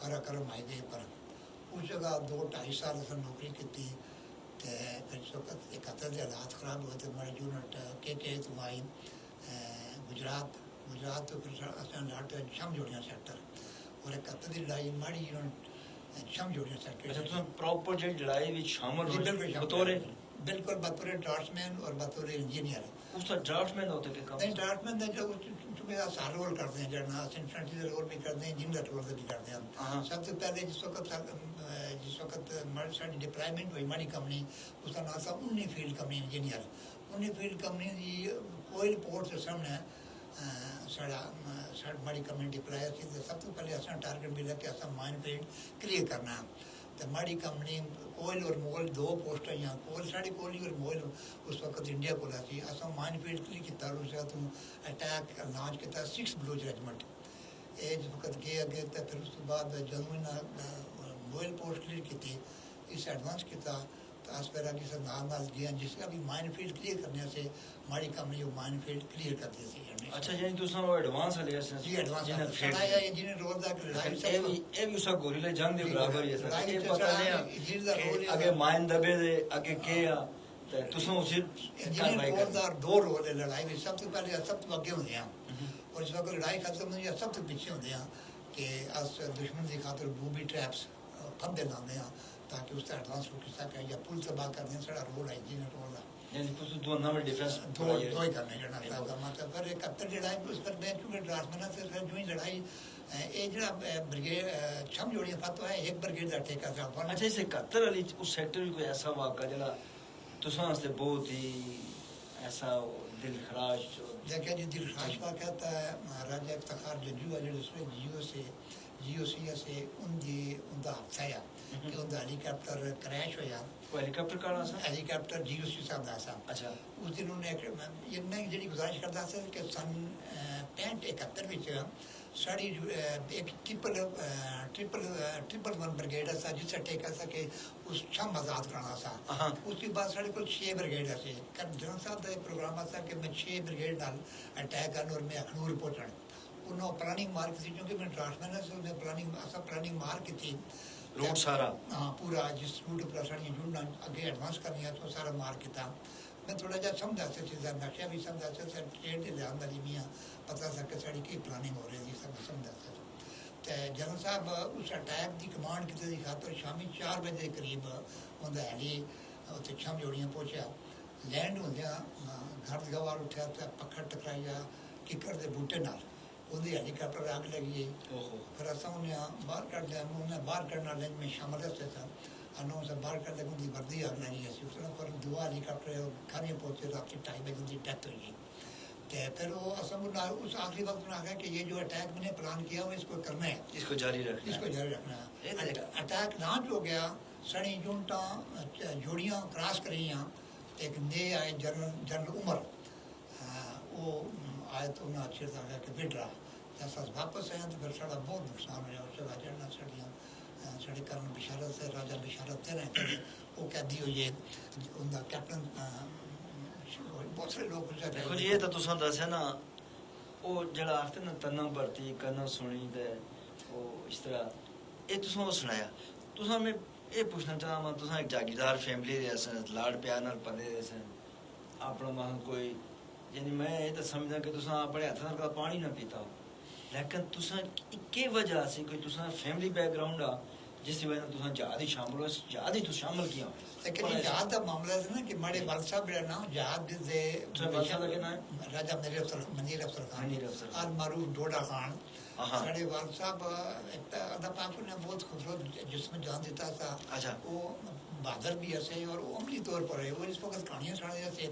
करा कर मायदे पर उस जगह 2-2.5 साल असर नौकरी की थी तो फिर वक्त 71 के हालात ख़राब हुए थे हमारी यूनिट KKH तो आई गुजरात तो फिर असां लाट शम जोड़ियां सेक्टर और 71 की लड़ाई माड़ी यूनिट शम जोड़ियां सेक्टर अच्छा तुम प्रॉपर जो लड़ाई में शामिल हो बतौर बिल्कुल बतौर ड्राफ्ट्समैन और बतौर इंजीनियर उसका ड्राफ्टमैन होते के काम नहीं ड्राफ्ट्समैन जो चूंकि सारा रोल करते हैं जरा इन्फेंट्री का रोल भी करते हैं इंजीनियर रोल भी करते हैं हाँ। सबसे पहले जिस वक्त साड़ी डिप्लॉयमेंट हुई हमारी कंपनी उसका नाम था उन्नी फील्ड कंपनी इंजीनियर उन्नी फील्ड कंपनी की कोई रिपोर्ट से सामने साढ़ा हमारी कंपनी डिप्लॉय थी तो सब तो पहले असा टारगेट मिला कि असा माइन फील्ड क्लियर करना तो हमारी कंपनी कोयल और मोल दो पोस्ट आई कोयल साड़ी कोयली और मोल उस वक्त इंडिया को थी असा माइन फील्ड क्लियर किया उसका तू अटैक लॉन्च किया 6 ब्लूज रेजिमेंट ये जिस वक्त गए अगे तो फिर उस बाद जो मोल पोस्ट क्लियर की इस एडवांस किया तो अस फिर अगे नाल गए जिसका भी माइन फील्ड क्लियर करने से हमारी कंपनी वो माइन फील्ड क्लियर कर दी थी अच्छा यानी तुसा वो एडवांस ले जी एडवांस सड़ाया इंजीनियर रोल दा लड़ाई ये भी उसका गोलीला जंग दे बराबर ही है सर ये पता नहीं इंजीनियर दा रोल अगे माइन दबे दे अगे के आ ते तुसा उसी इंजीनियर रोल दा दो रोल है लड़ाई में सब तो पहले सब तो आगे होते हैं और इस वक्त लड़ाई खत्म हुई सब तो पीछे होते हैं कि अस दुश्मन की खातिर बूबी ट्रैप्स फंदे लाते हैं ताकि उसका एडवांस रुक सके या पुल तबाह कर दें सारा रोल है इंजीनियर रोल दा यानी तुस दो नंबर डिफेंस दो ही करने जड़ा साहब मतलब फिर 71 लड़ाई उस पर मैं चूंकि ड्राफ्टमैन से फिर जो ही लड़ाई ये जड़ा ब्रिगेड छम जोड़ियां फतो है एक ब्रिगेड का ठेका था अच्छा इस 71 वाली उस सेक्टर में कोई ऐसा वाक़ा जड़ा तुसा वास्ते बहुत ही ऐसा दिल खराश देखिए जी दिल खराश वाक़ा था राजा इफ्तिखार जंजू है जो उसमें जीओसी से उनका हादसा है कि उनका हेलीकॉप्टर क्रैश होया वो हेलीकॉप्टर का सा हेलीकॉप्टर जीओसी साहब दा सा अच्छा उस दिन उन्हें ये मैं जी गुजारिश करता था कि सन 65-71 विच साड़ी एक ट्रिपल वन ब्रिगेड सा जिससे टेका सा कि उस छम आजाद करना सा उसके बाद साढ़े को 6 ब्रिगेड से जनरल साहब का प्रोग्राम था कि मैं 6 ब्रिगेड नाल अटैक करना और मैं अखनूर पहुंचना उन्होंने प्लानिंग मार की थी क्योंकि मैं ड्राफ्टमैन है उन्हें प्लानिंग मार की थी रूट सारा हाँ पूरा जिस रूट पर साड़ियाँ जुड़ना अगे एडवांस करनी है तो सारा मार किया मैं थोड़ा जा समझा से चीज़ा नक्शा भी समझा से सर ट्रेड के लिहाज वाली मियाँ पता सके साड़ी की प्लानिंग हो रही थी सब समझा से तो जनरल साहब उस अटैक की कमांड की खातर शामी 4 बजे के करीब उनका हैली उत्थे छम जोड़ियाँ पहुँचा लैंड होंदिया घर गवार उठा तो पत्थर टकराया किकर के बूटे नाल उनकी हेलीकॉप्टर आग लगी फिर असा उन्हें बाहर कट लिया उन्हें बाहर करने वाले में शामिल रहते था अनु से बाहर कर लगे उनकी वर्दी आग लगी है उसने पर दुआ हेलीकॉप्टर घर पहुंचे रात 2:30 बजे उनकी डेथ हुई तो फिर वो असम उस आखिरी वक्त उन्होंने कहा कि ये जो अटैक मैंने प्लान किया वो इसको करना है इसको जारी रखना है अटैक लॉन्च हो गया सड़ी यूनिटा जोड़ियाँ क्रॉस करियाँ एक नए आए जनरल उमर वो आए तो उन्हें अच्छे से आया कि बिडरा जैसा वापस आया तो फिर साढ़ा बहुत नुकसान हो उससे चढ़ना सड़ियाँ साढ़े कारण बिशारत से राजा बिशारत थे वो कैदी हुई है उनका कैप्टन बहुत सारे लोग देखो जी ये तो तुसा दस है ना वो जड़ा आखते ना तन्ना भरती कन्ना सुनी ते वो इस तरह ये तुसा वो सुनाया तुसा मैं ये पूछना चाहा मैं तुसा एक जागीरदार फैमिली दे सन लाड़ प्यार नाल पले दे सन अपना मान कोई यानी मैं ये तो समझदा कि तुसा अपने हाथ नाल का पानी ना पीता हो लेकिन तुसा के वजह से कोई तुसा फैमिली बैकग्राउंड आ जिस वजह से तुसा जहाद ही शामिल हो जहाद ही तू शामिल किया लेकिन जहाद का मामला है ना कि हमारे वाल साहब मेरा नाम जहाद दे राजा मेरे मनीर अफसर खान और मारूफ डोडा खान साढ़े वाल साहब अल्लाह पाक ने बहुत खूबसूरत जिसमें जान देता था वो बहादुर भी ऐसे और वो अमली तौर पर है वो इस वक्त कहानियाँ सुनाने जैसे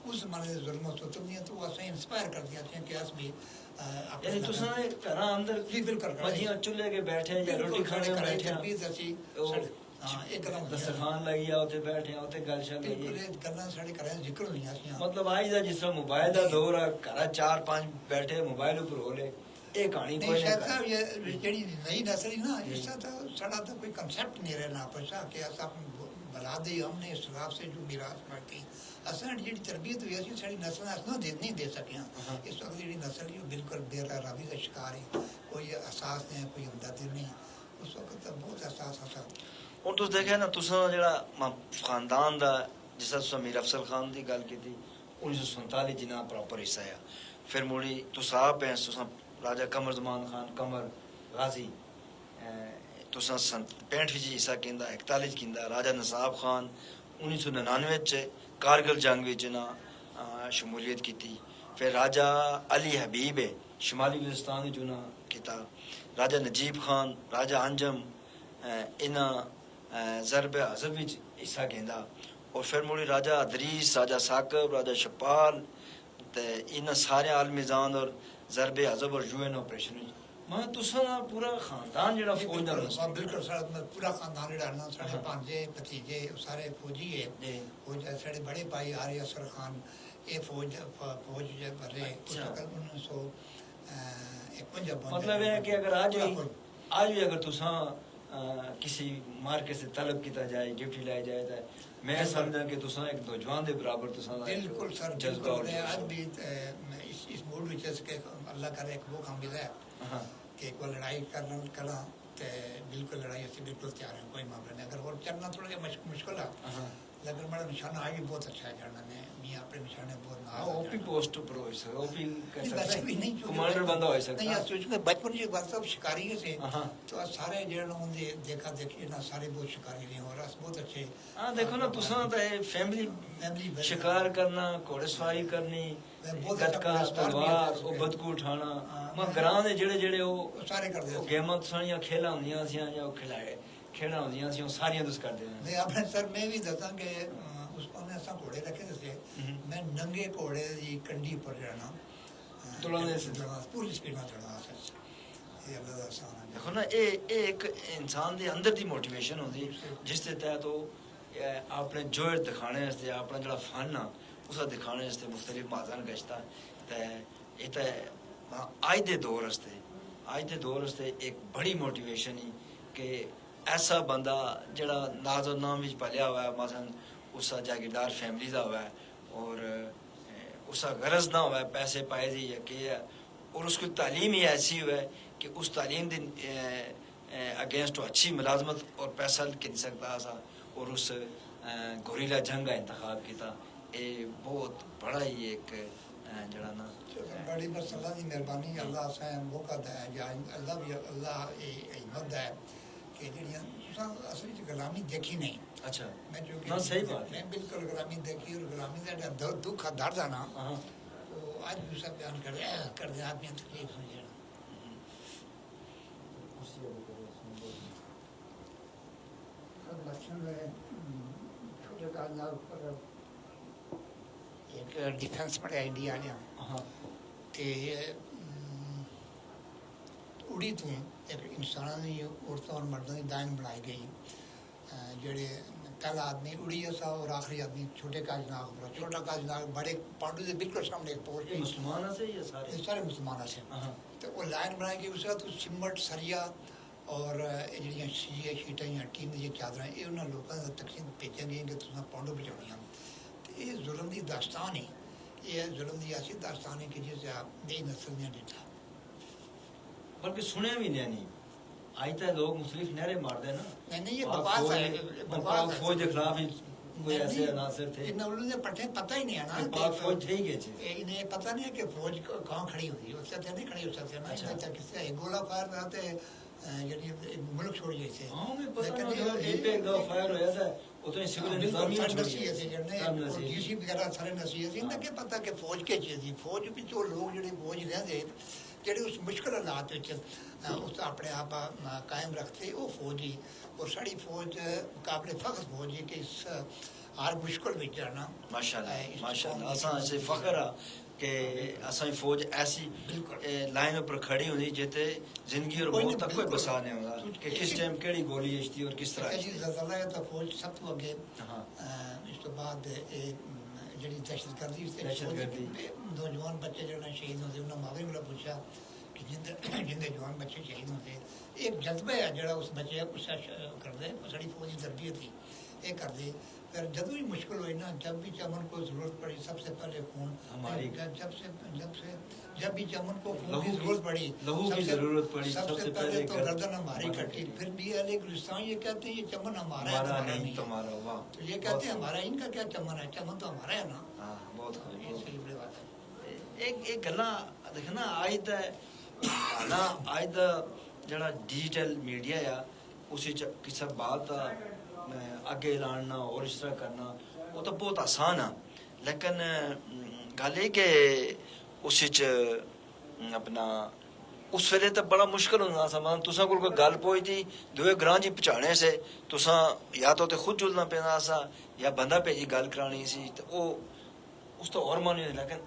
उस जमाने से जुल्म सुतम नहीं तो वो ऐसे इंस्पायर कर दिया थे कि आज भी यानी तुसा घर अंदर जी बिल्कुल मजियां चूल्हे के बैठे या रोटी खाने बैठे हां एक दस्तरखान लगी आ उते बैठे उते गल शल लगी गल्लां साडे घरां जिक्र होंदियां सी मतलब आज दा जिस मोबाइल दा दौर है घर 4-5 बैठे मोबाइल ऊपर होले ये कहानी कोई नहीं साहब ये जेडी नई नस्ल ना इसका तो साडा तो कोई कांसेप्ट नहीं रहना पछा कि अस बला दे हमने इस हिसाब से जो मिरास पाती असन जी तरबियत हुई ऐसी सारी नस्ल असना नहीं दे सके इस वक्त जी नस्ल ये बिल्कुल बेराबी का शिकार है कोई एहसास नहीं कोई हमदर्दी नहीं उस वक्त तो बहुत एहसास था ਹੁਣ ਤੁਸੀਂ ਦੇਖਿਆ ਨਾ ਤੁਸੀਂ ਜਿਹੜਾ ਖਾਨਦਾਨ ਦਾ ਜਿਸ ਤਰ੍ਹਾਂ ਤੁਸੀਂ ਮੀਰ ਅਫਸਰ ਖਾਨ ਦੀ ਗੱਲ ਕੀਤੀ 1947 ਜਿਨਾ ਪ੍ਰੋਪਰ ਹਿੱਸਾ ਆ ਫਿਰ ਮੁੜੀ ਤੁਸੀਂ ਆਪ ਹੈ ਤੁਸੀਂ ਰਾਜਾ ਕਮਰ ਜ਼ਮਾਨ ਖਾਨ ਕਮਰ ਗਾਜ਼ੀ ਤੁਸੀਂ 65 ਵਿੱਚ ਹਿੱਸਾ ਕਹਿੰਦਾ 41 ਕਹਿੰਦਾ ਰਾਜਾ ਨਸਾਬ ਖਾਨ 1999 ਚ कारगिल जंग में जिन्हें शमूलियत की थी। फिर राजा अली हबीब है शुमाली वजिस्तान में जुना किता, राजा नजीब खान, राजा अंजम इन्हें ज़रब अज़ब में हिस्सा घेंदा। और फिर मुड़ी राजा अदरीस, राजा साकब, राजा शपाल ते इन्हें सारे आलमी जान और ज़रब अज़ब और यूएन ऑपरेशन मैं तुसा ना पूरा खानदान जड़ा फौज दा बिल्कुल बिल्कुल सारा पूरा खानदान जड़ा ना साढ़े भांजे भतीजे सारे फौजी है। फौज साढ़े बड़े भाई आर्य असर खान ये फौज फौज जे भरे उन्नीस सौ मतलब है कि अगर आज भी अगर तुसा किसी मार्के से तलब किया जाए ड्यूटी लाई जाए तो मैं समझा कि तुसा एक नौजवान के बराबर तुसा बिल्कुल सर जज्बा और आज भी इस मूड विच के अल्लाह करे एक वो काम मिला है कि एक बार लड़ाई करना ते बिल्कुल लड़ाई ऐसी बिल्कुल तैयार है, कोई मामला नहीं। अगर और चलना थोड़ा जिहा मुश्किल है लेकिन मेरा निशाना आज भी बहुत अच्छा है चढ़ना में मैं अपने निशाने बहुत ना ओपी पोस्ट पर हो सकता ओपी वैसे भी नहीं कमांडर बंदा हो सकता नहीं। सोच के बचपन से बात सब शिकारी से तो सारे जेड़ा होंगे देखा देखी ना सारे बहुत शिकारी रहे और बहुत अच्छे। हां देखो ना तुसा तो फैमिली शिकार करना, घोड़सवारी करनी, गतका तलवार ओ बदकू उठाना मैं ग्रां दे जेड़े ओ सारे करदे ओ गेमां सारियां खेलां होंदियां सी या ओ खिलाए खेड़ा होंदियां सी ओ सारियां तुस करदे नहीं अपने सर मैं भी दसा के उसने ऐसा घोड़े रखे थे मैं नंगे घोड़े की कंडी पर जाना दौड़ाने से पूरी स्पीड में चढ़ना ये अल्लाह दा एहसान है। देखो ना ये एक इंसान दे अंदर दी मोटिवेशन होंदी जिस दे तहत वो अपने जोर दिखाने वास्ते अपना जड़ा फन आ उसका दिखाने वास्ते मुख्तलिफ माजान गश्ता ते ये ते आज दे दौर वास्ते एक बड़ी मोटिवेशन ही कि ऐसा बंदा जड़ा नाजो नाम विच पलिया हुआ है मसलन उसका जागीरदार फैमिली का हुआ है और उसका गरज ना हुआ है पैसे पाए दी या के है और उसकी तालीम ही ऐसी हुआ है कि उस तालीम के अगेंस्ट अच्छी मुलाजमत और पैसा गिन सकता सा और उस गोरीला जंग का इंतखाब किया। ये बहुत बड़ा ही एक जड़ा ना बड़ी बस अल्लाह की मेहरबानी अल्लाह से मौका दे या अल्लाह भी अल्लाह हिम्मत है कि जड़ियां असली च गुलामी देखी नहीं। अच्छा मैं जो ना सही बात मैं बिल्कुल गुलामी देखी और गुलामी का दुख दर्द है ना तो आज भी सब बयान कर दे आदमी तकलीफ समझे छोटे काजनार पर एक डिफेंस पढ़िया इंडिया ने ते उड़ी तू एक इंसान की औरतों और मर्दों की दाइन बनाई गई जेड़े पहला आदमी उड़ी सा और आखिरी आदमी छोटे काजनाग पर छोटा काजनाग बड़े पांडु के बिल्कुल सामने एक पोस्ट मुसलमान से या सारे मुसलमान से तो वो लाइन बनाई गई उसका तो सिमट सरिया और जड़ियाँ शीटा या टीन दी चादर ये उन्होंने लोगों का तकसीम भेजा गई कि तुम पांडु बचानिया तो ये जुल्म की दास्तान है ये जुल्म की ऐसी दास्तान है कि जिसे आप नई नस्ल ने दिखा बल्कि सुने भी नहीं आज तक लोग मुख्तलिफ नहरे मारते ना नहीं ये बकवास है फौज के खिलाफ ही कोई ऐसे अनासर थे इन्हें पता ही नहीं है ना पाक फौज थे ही गए इन्हें पता नहीं है कि फौज कहाँ खड़ी हुई उससे नहीं खड़ी हो सकती ना अच्छा किससे गोला फायर करते यानी मुल्क छोड़ गए थे हां मैं पता नहीं एक दो फायर होया था उतने सिविल निजामिया छोड़ गए थे जने डीसी वगैरह सारे नसीहत इनका क्या पता कि फौज के चीज थी फौज भी जो लोग जेडे फौज रहंदे जेडे उस मुश्किल हालात विच उस अपने आप कायम रखते वो फौज ही और साड़ी फौज काबिल फख्र फौज है कि इस हर मुश्किल में जाना माशाल्लाह असा से फख्र है कि असाई फौज ऐसी लाइन पर खड़ी होनी जेते जिंदगी और मौत तक कोई बसा नहीं होगा कि किस टाइम केड़ी गोली इश्ती और किस तरह ऐसी ज़लज़ला है तो फौज सब तो आगे इस तो बाद जड़ी दहशतगर्दी से नौजवान बच्चे जो शहीद होते उन्होंने मावे वाला पूछा कि जिंदे जवान बच्चे शहीद होते एक जज्बा है जड़ा उस बच्चे गुस्सा कर दे साड़ी फौज की तरबियत थी ये कर दे फिर जब भी मुश्किल हुई ना जब भी चमन को जरूरत पड़ी सबसे पहले खून हमारी जब भी चमन को खून की जरूरत पड़ी सबसे पहले तो गर्दन हमारी कटी फिर भी अहले गुलिस्तान ये कहते हैं ये चमन हमारा है नहीं तुम्हारा तो ये कहते हैं हमारा इनका क्या चमन है चमन तो हमारा है ना बहुत सही बड़ी बात है एक गल्ला देखना आज दा जड़ा डिजिटल मीडिया या उसी किसी बात का आगे लाना और इस तरह करना वो तो बहुत आसान है लेकिन गल ये कि उस अपना उस वेले तो बड़ा मुश्किल होंदा सा मतलब तुसां कोल कोई गल पहुंचदी दुए ग्रां च पहुंचाने से तुसां या तो खुद जुलना पैंदा सा या बंदा भेजी गल करानी सी ते ओ उस तो और मानी लेकिन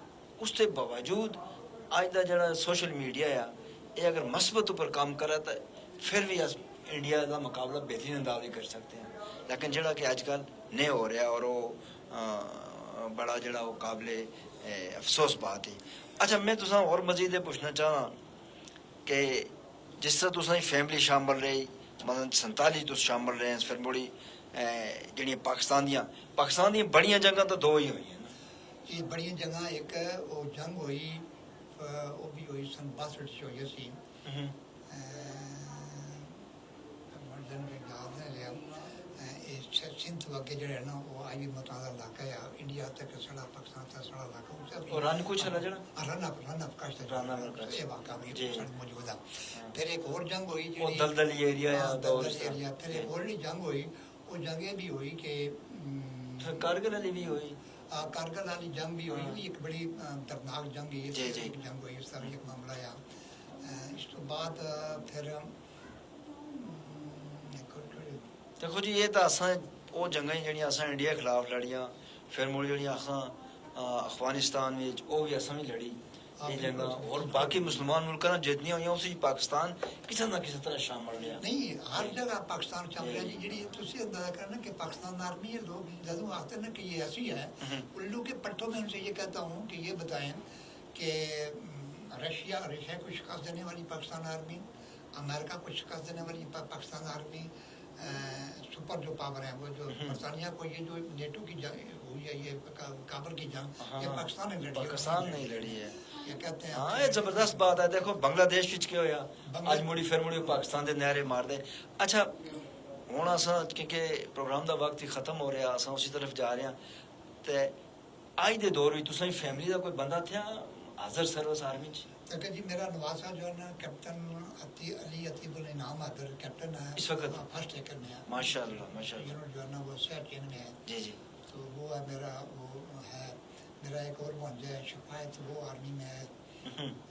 उसके बावजूद अज का जरा सोशल मीडिया है ये अगर मस्बत ऊपर काम करे तो फिर भी अस इंडिया का मुकाबला बेहतरीन अंदाज ही कर सकते हैं लेकिन जरा कि अजकल नहीं हो रहा और वो बड़ा जरा वो काबिले अफसोस बात है। अच्छा मैं तुसा और मजीद ये पूछना चाहना कि जिस तरह तुसा फैमिली शामिल रही मतलब 47 तुस शामिल रहे फिर मुड़ी जी पाकिस्तान दी बड़ियां जंगां तो 2 ही हुई हैं ये बड़ी जगह एक वो जंग हुई वो भी हुई सन 62 च होई सी जन के याद नहीं लिया सिंध वगे जड़े ना वो आई भी मुतादा इलाका है इंडिया तक सड़ा पाकिस्तान तक सड़ा इलाका और रन कुछ है जड़ा रन अप काश ये वाकई में मौजूद है। फिर एक और जंग हुई वो दलदली एरिया है दलदली एरिया फिर एक और जंग हुई वो जंगे भी हुई कि कारगिल वाली भी हुई कारगिल वाली जंग भी हुई एक बड़ी दर्दनाक जंग है जंग हुई उसका भी एक मामला है। इस तो बाद फिर देखो जी ये तो असा वो जंगा जड़ियाँ असा इंडिया खिलाफ लड़ियाँ फिर मुड़ जड़ियाँ असा अफगानिस्तान में वो भी असा भी लड़ी ये जंगा और बाकी मुसलमान मुल्क जितनियां हुई उसी पाकिस्तान किसी ना किसी तरह शामिल रहा नहीं हर जगह पाकिस्तान शामिल है जी जी अंदाजा करना कि पाकिस्तान आर्मी है लोग जदों आते ना कि ये ऐसी है उल्लू के पट्टों में उनसे ये कहता हूँ कि ये बताएं कि रशिया को शिकस्त देने वाली पाकिस्तान आर्मी अमेरिका को शिकस्त देने वाली पाकिस्तान आर्मी सुपर जो पावर है वो जो बरतानिया को ये जो नेटो की जंग हुई है ये काबुल की जंग ये पाकिस्तान नहीं लड़ी है ये कहते हैं हाँ ये जबरदस्त बात है। देखो बांग्लादेश विच क्या होया आज मुड़ी फिर मुड़ी पाकिस्तान दे नारे मार दे। अच्छा हुण असां क्योंकि प्रोग्राम दा वक्त ही खत्म हो रहा असां उसी तरफ जा रहे हैं ते आज दे दौर में तुसां फैमिली दा कोई बंदा था हाजिर सर्विस आर्मी च तो जी मेरा नवासा जो है ना कैप्टन अली अतीबुल इनाम हाजिर कैप्टन है इस वक्त फर्स्ट टेकन में है माशाल्लाह यूनिट जो है ना वो सियाचिन में है जी जी तो वो है मेरा वो है मेरा एक और भांजा है शिफायत वो आर्मी में है।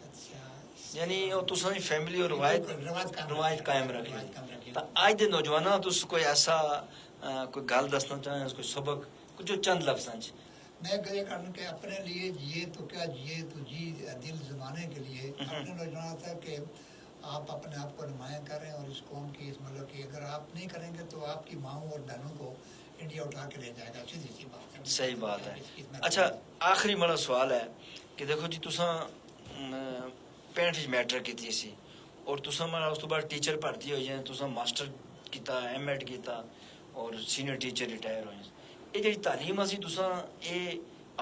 अच्छा यानी वो तुसां फैमिली और रवायत कायम रखी तो आज दे नौजवाना तुस कोई ऐसा कोई गल दसना चाहें कोई सबक कुछ जो चंद लफ्ज़ां च मैं गए कारण के अपने लिए जिए तो क्या जिए तो जी दिल जमाने के लिए अपने नौजवान था कि आप अपने आप को नुमाया करें और इस कौम की इस मतलब की अगर आप नहीं करेंगे तो आपकी माओ और बहनों को इंडिया उठा के ले जाएगा सीधी सी बात है। सही बात है। अच्छा आखिरी मेरा सवाल है कि देखो जी तुसा 65 मैट्रिक की सी और तुसा मेरा उस तो बाद टीचर भर्ती हो जाए तुसा मास्टर किया M.Ed किया और सीनियर टीचर रिटायर हो ये जी तालीम असी तुसा ये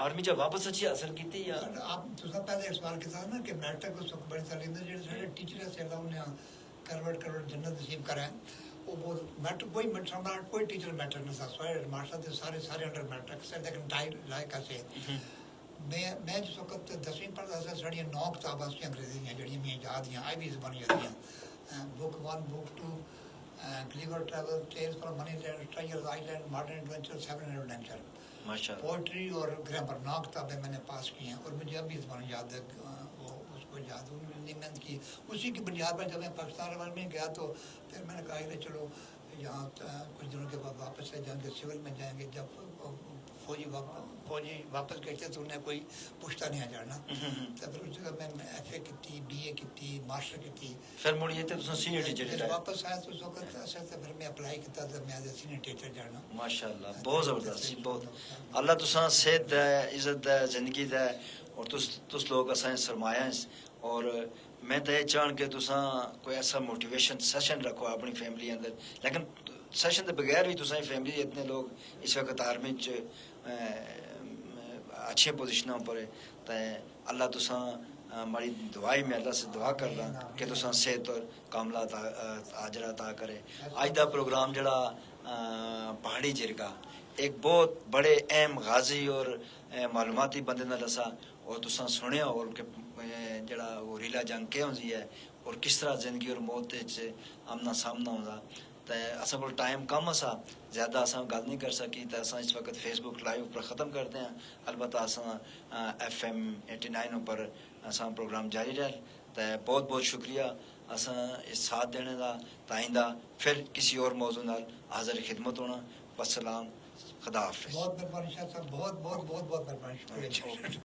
आर्मी च वापस अच्छी हासिल की या आप तुसा पहले एक सवाल किया ना कि मैट्रिक को सब बड़ी तालीम दे जेडे साडे टीचर से उन्हें करवट जन्नत नसीब कराए वो बहुत मैट्रिक कोई सम्राट कोई टीचर मैट्रिक नहीं था सारे मास्टर थे सारे अंडर मैट्रिक से लेकिन टाइम लायक से मैं जिस वक्त 10वीं पढ़ता था साड़ियां 9 किताबां सी अंग्रेजी दी जड़ियां मैं याद दियां आई भी ज़बानी आदियां book 1 book 2 Gulliver Travels, Tales from Moneyland, Treasure Island, Modern Adventure, 7 Adventure, poetry और ग्रामर 9 किताबें मैंने पास की हैं और मुझे अभी ज़बान याद है वो उसको याद उन्होंने मेहनत की उसी की बुनियाद पर जब मैं पाकिस्तान में गया तो फिर मैंने कहा कि चलो यहाँ कुछ दिनों के बाद वापस से जाएंगे सिविल में जाएंगे जब फौजी वापस गए थे तो उन्हें कोई पूछता नहीं आ जाना तो फिर उस जगह मैं FA की BA की मास्टर की फिर मुड़िए तो सीनियर टीचर वापस आया तो उस वक्त ऐसा फिर मैं अप्लाई किया तो मैं एज सीनियर टीचर जाना माशाल्लाह बहुत ज़बरदस्त बहुत अल्लाह तुसा सेहत दे इज्जत दे जिंदगी दे और तुस लोग असां सरमाया और मैं तो ये चाहन कि तुसा कोई ऐसा मोटिवेशन सेशन रखो अपनी फैमिली अंदर लेकिन सेशन के बगैर भी तुसा फैमिली इतने लोग इस वक्त आर्मी च अच्छी पोजिशनों पर है तो अल्लाह तुसा हमारी दुआई में अल्लाह से दुआ कर रहा कि तुसा सेहत और कामला हाजरा अता करे। आज का प्रोग्राम जड़ा पहाड़ी जिरगा एक बहुत बड़े अहम गाजी और मालूमाती बंदे ने दसा और तुसा सुनिया और जड़ा वो रीला जंग क्या होंदी है और किस तरह जिंदगी और मौत आमना सामना होंदा तो तो असा को टाइम कम असा ज़्यादा असा गल नहीं कर सकी तो असा इस वक्त फेसबुक लाइव पर ख़त्म करते हैं। अलबत्ता असा FM 89 पर असा प्रोग्राम जारी रहे। तो बहुत बहुत शुक्रिया असा इस साथ देने का। ताइंदा फिर किसी और मौजू नाल हाजिर खिदमत होना। वसलाम, खुदा हाफिज़। बहुत मेहरबानी शाह साहब, बहुत बहुत बहुत बहुत मेहरबानी, शुक्रिया।